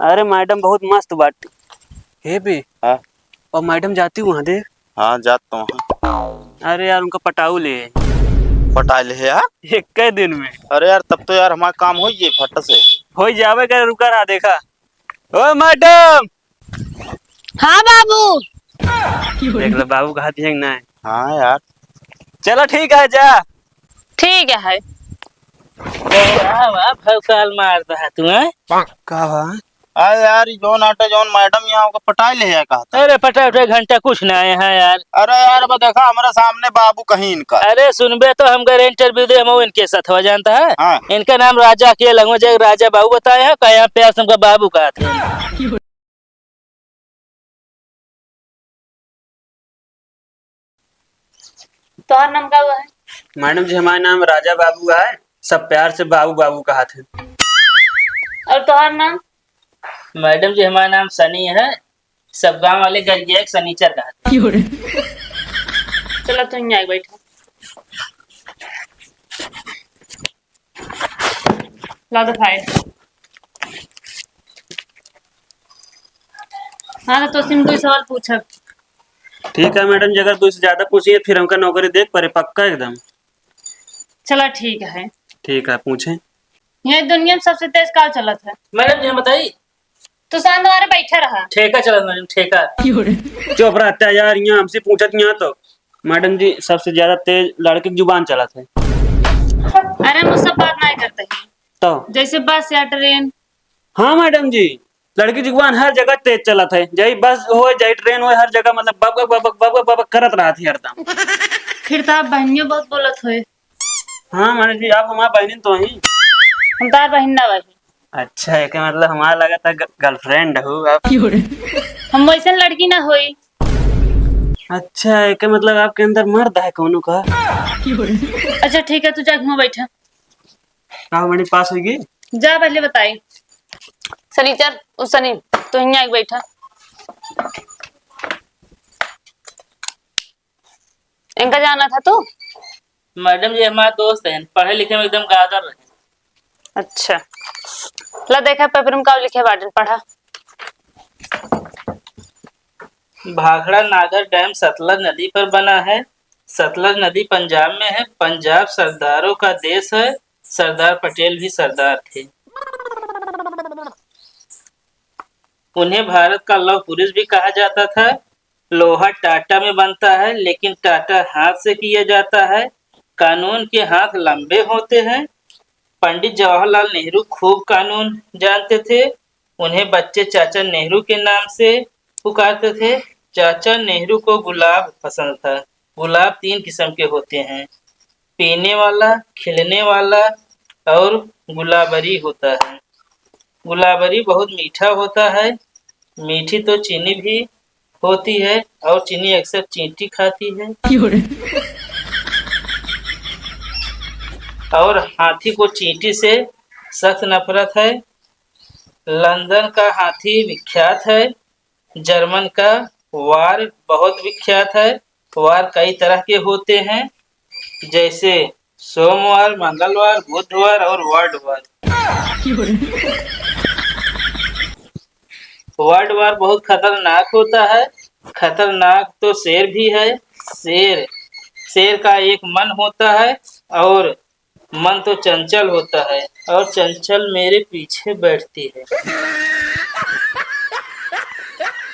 अरे मैडम बहुत मस्त बात है भी। हाँ और मैडम जाती वहाँ देख। हाँ जाता हूँ। अरे यार उनका पटाऊ ले पटा ले यार। एक दिन में अरे यार तब तो यार हमारा काम हो ये फट से हो जावे कर। रुका रहा देखा। ओ मैडम। हाँ बाबू। देख लो बाबू कहा दिया ना। हाँ यार। चलो ठीक है जा। ठीक है। फौकाल मारता है तुम्हें। कहा अरे यार जौन आटा जौन मैडम यहाँ को पटा ले यार कहा था। अरे पटा उठे घंटा कुछ ना है यहाँ यार। अरे यार अब देखा हमारे सामने बाबू कहीं इनका। अरे सुनबे तो हम गए इंटरव्यू दे हम इनके साथ हो जानता है। हाँ। इनका नाम राजा के लगवा जाए राजा बाबू बताए हैं क्या यहाँ प्यार से हमका बाबू कहा थे। तोहर नाम का हुआ है? मैडम जी हमारा नाम राजा बाबू है। सब प्यार से बाबू बाबू कहा थे। और तोहर नाम? मैडम जी हमारा नाम सनी है। सब गांव वाले घर गया सनीचर कहा थे। चलो तू यहाँ बैठो। ला दो फाइल। हाँ तो तुम कोई सवाल पूछो। ठीक है मैडम जी अगर तू इससे ज्यादा पूछिए फिर हमका नौकरी देख परे पक्का एकदम। चलो ठीक है। ठीक है पूछे। यहाँ दुनिया में सबसे तेज कार चलत है। मैडम जी हम बताइए। तू शांत हमारे बैठा रहा। ठेका चला मैडम ठेका। चुप रहता है यार यहाँ हमसे पूछत यहाँ तो। मैडम जी सबसे ज्यादा तेज लड़के की जुबान चला थे। अरे हम उससे बात नहीं करते हैं। तो जैसे बस या ट्रेन। हाँ मैडम जी लड़की की जुबान हर जगह तेज चला था। जय बस हो जय ट्रेन हो हर जगह मतलब बक बक बक बक बक बक करत रहा थी हरदम। फिर तो आप बहनियों बहुत बोलत हुए। हाँ मैडम जी आप हमारा बहन तो ही। हम तार बहन ना वही। अच्छा है क्या मतलब हमारा लगा था गर्लफ्रेंड हो आप। हम वैसे लड़की ना हुई। अच्छा है क्या मतलब आपके अंदर मर्द है कौन का। अच्छा ठीक है तू जा घूम बैठा। हाँ हमारे पास होगी। जा पहले बताई। सनीचर उस सनी तू यहाँ बैठा। इनका जाना था तू? मैडम जी हमारे दोस्त हैं पढ़े लिखे में एकदम गादर रहे। अच्छा ला देखा पेपर में का लिखे बाटन पढ़ा। भाखड़ा नागर डैम सतलज नदी पर बना है। सतलज नदी पंजाब में है। पंजाब सरदारों का देश है। सरदार पटेल भी सरदार थे। उन्हें भारत का लौह पुरुष भी कहा जाता था। लोहा टाटा में बनता है लेकिन टाटा हाथ से किया जाता है। कानून के हाथ लंबे होते हैं। पंडित जवाहरलाल नेहरू खूब कानून जानते थे। उन्हें बच्चे चाचा नेहरू के नाम से पुकारते थे। चाचा नेहरू को गुलाब पसंद था। गुलाब 3 किस्म के होते हैं। पीने वाला, खिलने वाला और गुलाबरी होता है। गुलाबरी बहुत मीठा होता है। मीठी तो चीनी भी होती है और चीनी अक्सर चींटी खाती है। और हाथी को चींटी से सख्त नफरत है। लंदन का हाथी विख्यात है। जर्मन का वार बहुत विख्यात है। वार कई तरह के होते हैं जैसे सोमवार, मंगलवार, बुधवार और वर्ल्डवार। वर्ल्डवार बहुत खतरनाक होता है। खतरनाक तो शेर भी है। शेर का एक मन होता है और मन तो चंचल होता है और चंचल मेरे पीछे बैठती है।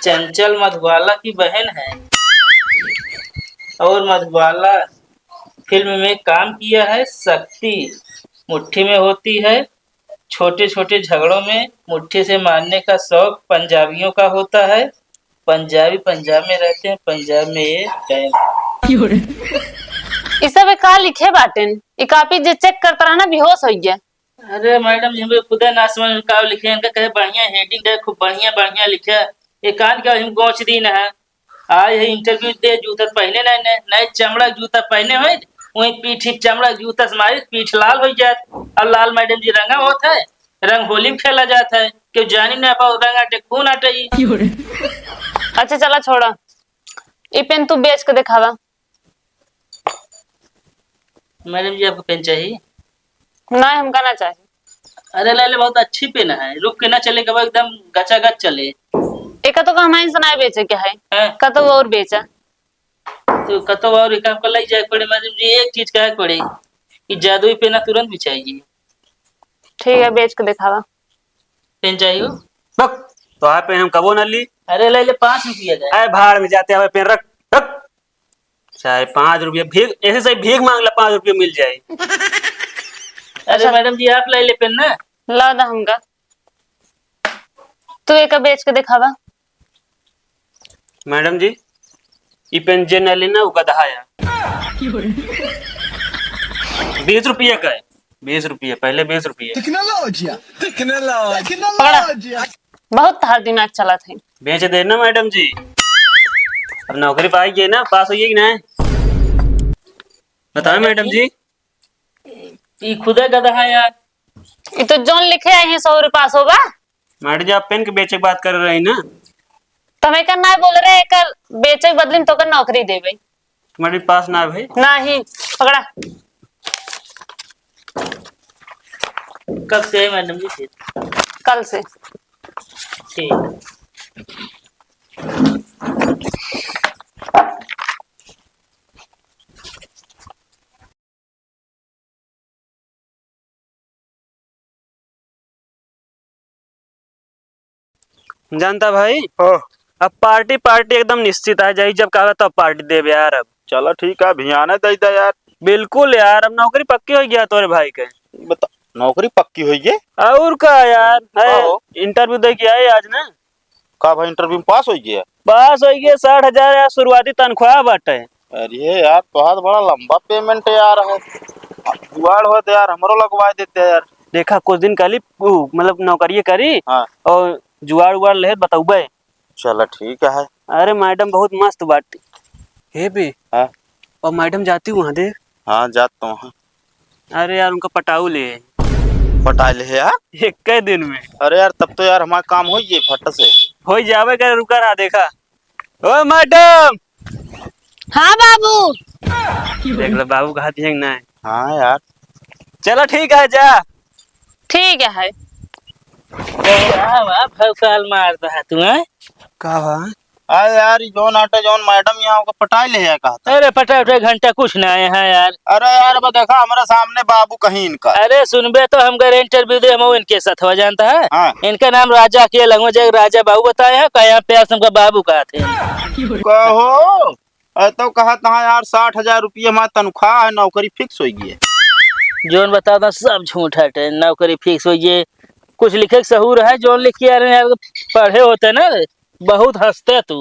चंचल मधुबाला की बहन है और मधुबाला फिल्म में काम किया है। शक्ति मुट्ठी में होती है। छोटे छोटे झगड़ों में मुट्ठी से मारने का शौक पंजाबियों का होता है। पंजाबी पंजाब में रहते हैं। पंजाब में ये डैम। इस सब का लिखे बाटन ये कॉपी जे चेक करता रहा ना बेहोश हो गया। अरे मैडम जी हमें खुदा ना समझ में का लिखे इनका कहे बढ़िया हेडिंग है खूब बढ़िया बढ़िया लिखे। एक कान का हम गोच दिन है। आज है इंटरव्यू दे जूता पहने नए चमड़ा जूता पहने हुए वही पीठ चमड़ा जूता से मारी पीठ लाल हो जात। और लाल मैडम जी रंगा होता है। रंग होली में खेला जाता है क्यों जानी ना पाओ रंग आटे खून आटे ही। अच्छा चला छोड़ा ये पेन तू बेच के दिखावा। मैडम जी आपको पेन चाहिए? ना हमका ना चाहिए। अरे ले बहुत अच्छी पेन है, रुक के ना चले कब एकदम गचा गच चले। एक तो हमारे सुनाए बेचे क्या है, हैं? कतो और बेचा। तो कतो और एक आपको लग जाए पड़े मैडम जी, एक चीज कहे पड़े कि जादुई पेना तुरंत बिछाइए। ठीक है, बेच के दिखावा। पेन चाहिए? बक तो है पेन हम कबो न ली। अरे ले 5 रुपया जाए। अरे भाड़ में जाते हमें पेन रख रख। चाहे 5 रुपये भीख ऐसे सही भीख मांग ला, 5 रुपये मिल जाए। अरे अच्छा। मैडम जी आप ले पेन ना। ला दा हमका, तू एक बेच के दिखावा। मैडम जी ई पेन जे न लेना वो गधा है। 20 रुपये का है, 20 रुपये पहले 20 रुपये। पकड़ा, बहुत तार दिमाग चला थे। बेच देना मैडम जी, अब नौकरी पाएगी ना, पास होइए कि नहीं बताओ मैडम जी। ये खुदा गधा है यार। ये तो जोन लिखे आए हैं 100 रुपया होगा। मैडम जी आप पेन के बेचे की बात कर रही ना, तो हमें ना बोल रहे कर बेचे के बदले में तो कर नौकरी देवे। तुम्हारे पास ना है भाई। नहीं पकड़ा। कब से है मैडम जी फिर? कल से। ठीक। जानता भाई अब पार्टी पार्टी एकदम निश्चित आ जाएगी, जब कहा तब पार्टी देवे यार। अब चलो ठीक है, भियाने दे दे यार। बिल्कुल यार, अब नौकरी पक्की हो गया तोरे भाई के। बता, नौकरी पक्की हुई है? और का यार है, आहो। इंटरव्यू दे के आए आज ना। का भाई इंटरव्यू में पास हो गया? पास हो गया, 60,000 यार शुरुआती तनख्वाह बाटे। अरे यार तो बड़ा लंबा पेमेंट है यार है। जुगाड़ हो तो यार हमरो लगवा देते हैं यार। देखा कुछ दिन कली मतलब नौकरी करी हाँ और जुगाड़ उगाड़ ले बताऊबे। चलो ठीक है। अरे मैडम बहुत मस्त बाटी हे बे। हाँ और मैडम जाती वहां देख। हाँ जाता हूँ। अरे यार उनका पटाऊ ले पटा ले यार। एक दिन में। अरे यार तब तो यार हमारा काम हो गए फट से। हो जावे कर, रुका रहा देखा। ओ मैडम। हाँ बाबू। देख लो बाबू कहा दिए ना। हाँ यार चलो ठीक है जा। ठीक है। वाह भौकाल मारता है तू हैं? का बा? अरे यार जौन आटे जौन मैडम यहाँ को पटाई ले है कहता। अरे पटा उठे घंटा कुछ ना आए हैं यार। अरे यार अब देखा हमारे सामने बाबू कहीं इनका। अरे सुनबे तो हम गए इंटरव्यू दे, हम इनके साथ हो जानता है। हाँ इनका नाम राजा के लगो जग राजा बाबू बताए हैं, कहीं प्यार से हमका बाबू कहा थे। कहो तो कहा था यार 60,000 रुपये हमारा तनख्वाह है, नौकरी फिक्स हो गई है। जोन बता दो सब झूठ है, नौकरी फिक्स हो ये कुछ लिखे सहूर है। जोन लिख के यार पढ़े होते ना, बहुत हंसते तू।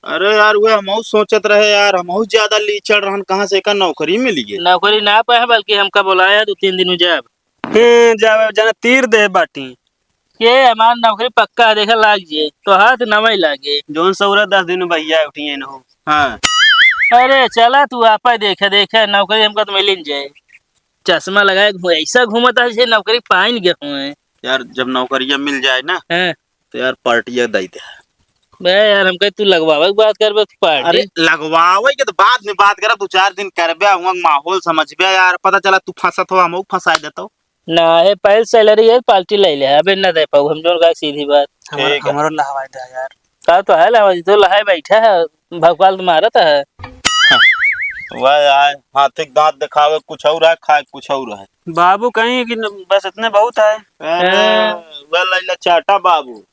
अरे यार वो हम सोचत रहे यार, हम ज्यादा लीचड़ रहन, कहाँ से का नौकरी मिली है। नौकरी ना पाए बल्कि हमका बुलाया 2-3 दिन में जब जावे जाना तीर दे बाटी। ये हमारा नौकरी पक्का है, देखा लाग जे तो हाथ नमई लागे। जोन सौरा 10 दिन में भैया उठिए न हो। हाँ अरे चला तू आपा देखे नौकरी हमका तो मिल जाए। चश्मा लगाए ऐसा घूमता है जैसे नौकरी पाइन गए हुए। यार जब नौकरियां मिल जाए ना हैं तो यार पार्टियां दे दे। बे यार हमका तू लगवावे की बात कर पार्टी। अरे लगवावे के तो बाद में बात करा, 2-4 दिन करबे हुआ माहौल समझबे यार, पता चला तू फंसत हो हम फंसा देतो ना है पहले सैलरी है पार्टी ले ले, अबे ना दे पाऊ हम जोन का सीधी बात। ठीक है। हमारा लहवाई दे यार। का तो है लावा तो लहाय बैठा है, भगवान तुम्हारा तो है। वह यार हाथिक दांत दिखावे कुछ और है, खाए कुछ और है। बाबू कहीं कि बस इतने बहुत है। अरे वह लैला चाटा बाबू।